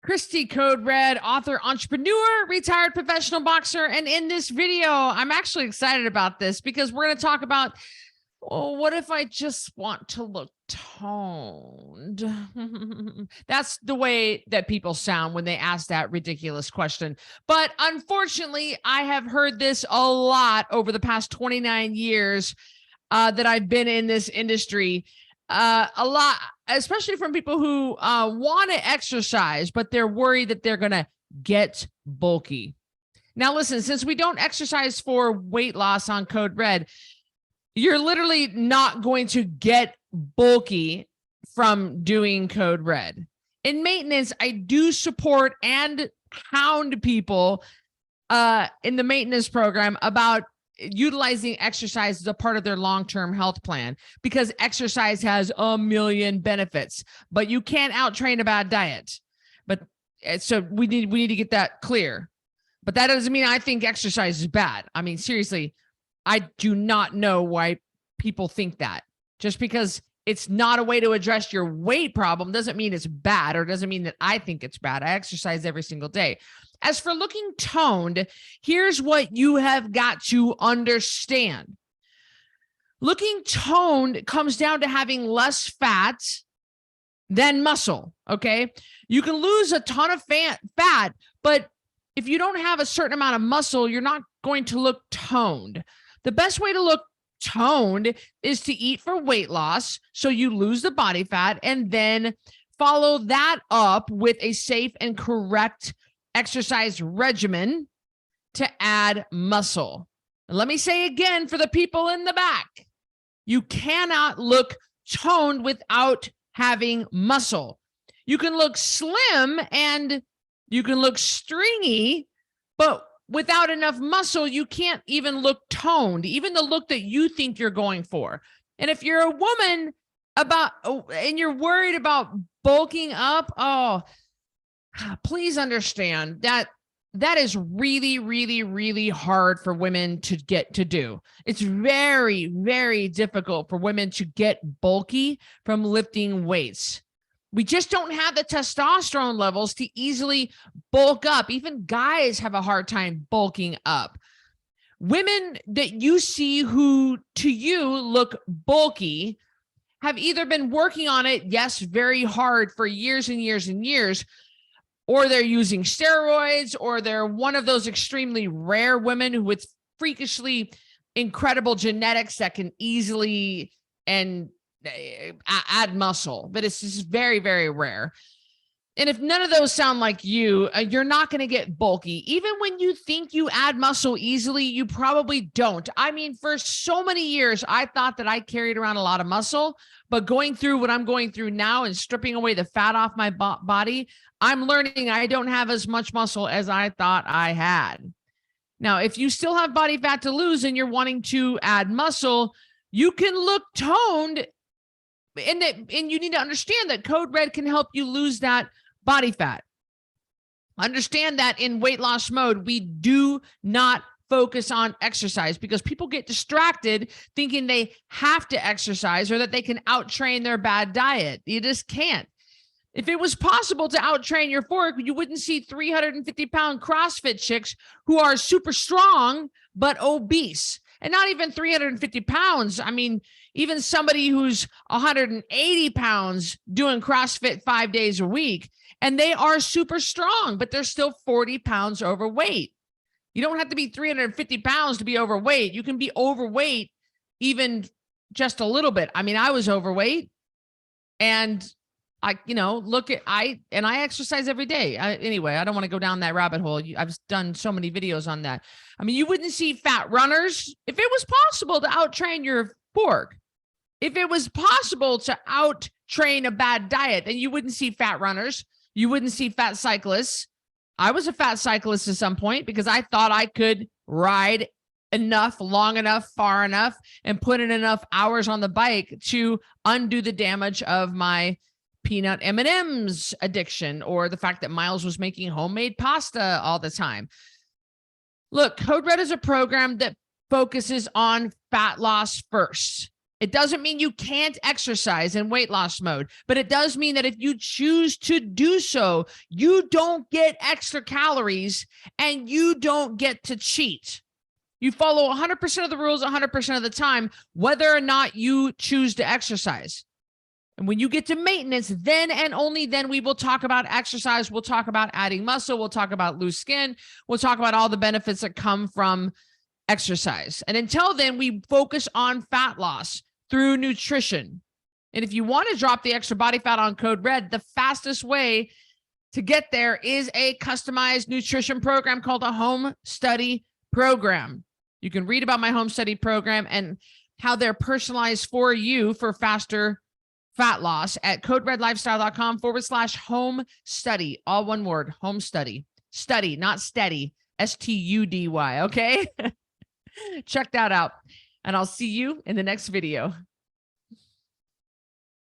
Cristy, Code Red, author, entrepreneur, retired professional boxer. And in this video, I'm actually excited about this because we're going to talk about, well, what if I just want to look toned? That's the way that people sound when they ask that ridiculous question. But unfortunately, I have heard this a lot over the past 29 years that I've been in this industry. A lot, especially from people who want to exercise, but they're worried that they're going to get bulky. Now, listen, since we don't exercise for weight loss on Code Red, you're literally not going to get bulky from doing Code Red. In maintenance, I do support and hound people in the maintenance program about utilizing exercise as a part of their long-term health plan, because exercise has a million benefits, but you can't out-train a bad diet. But so we need to get that clear. But that doesn't mean I think exercise is bad. I mean, seriously, I do not know why people think that. Just because it's not a way to address your weight problem doesn't mean it's bad, or doesn't mean that I think it's bad. I exercise every single day. As for looking toned, here's what you have got to understand. Looking toned comes down to having less fat than muscle, okay? You can lose a ton of fat, but if you don't have a certain amount of muscle, you're not going to look toned. The best way to look toned is to eat for weight loss, so you lose the body fat, and then follow that up with a safe and correct exercise regimen to add muscle. And let me say again for the people in the back, you cannot look toned without having muscle. You can look slim and you can look stringy, but without enough muscle, you can't even look toned, even the look that you think you're going for. And if you're a woman and you're worried about bulking up, please understand that that is really, really, really hard for women to get to do. It's very, very difficult for women to get bulky from lifting weights. We just don't have the testosterone levels to easily bulk up. Even guys have a hard time bulking up. Women that you see who to you look bulky have either been working on it, yes, very hard for years and years and years, or they're using steroids, or they're one of those extremely rare women who with freakishly incredible genetics that can easily and add muscle, but it's just very, very rare. And if none of those sound like you, you're not going to get bulky. Even when you think you add muscle easily, you probably don't. I mean, for so many years, I thought that I carried around a lot of muscle, but going through what I'm going through now and stripping away the fat off my body, I'm learning I don't have as much muscle as I thought I had. Now, if you still have body fat to lose and you're wanting to add muscle, you can look toned. And you need to understand that Code Red can help you lose that body fat. Understand that in weight loss mode, we do not focus on exercise because people get distracted thinking they have to exercise or that they can out-train their bad diet. You just can't. If it was possible to out-train your fork, you wouldn't see 350-pound CrossFit chicks who are super strong but obese. And not even 350 pounds. I mean, even somebody who's 180 pounds doing CrossFit 5 days a week, and they are super strong, but they're still 40 pounds overweight. You don't have to be 350 pounds to be overweight. You can be overweight even just a little bit. I mean, I was overweight, and I exercise every day. Anyway, I don't want to go down that rabbit hole. I've done so many videos on that. I mean, you wouldn't see fat runners if it was possible to out-train your fork. If it was possible to out-train a bad diet, then you wouldn't see fat runners. You wouldn't see fat cyclists. I was a fat cyclist at some point because I thought I could ride enough, long enough, far enough, and put in enough hours on the bike to undo the damage of my peanut M&Ms addiction, or the fact that Miles was making homemade pasta all the time. Look, Code Red is a program that focuses on fat loss first. It doesn't mean you can't exercise in weight loss mode, but it does mean that if you choose to do so, you don't get extra calories and you don't get to cheat. You follow 100% of the rules 100% of the time, whether or not you choose to exercise. And when you get to maintenance, then and only then we will talk about exercise. We'll talk about adding muscle. We'll talk about loose skin. We'll talk about all the benefits that come from exercise. And until then, we focus on fat loss through nutrition. And if you want to drop the extra body fat on code RED, the fastest way to get there is a customized nutrition program called a home study program. You can read about my home study program and how they're personalized for you for faster fat loss at coderedlifestyle.com/home study. All one word, home study. Study, not steady. STUDY. Okay. Check that out. And I'll see you in the next video.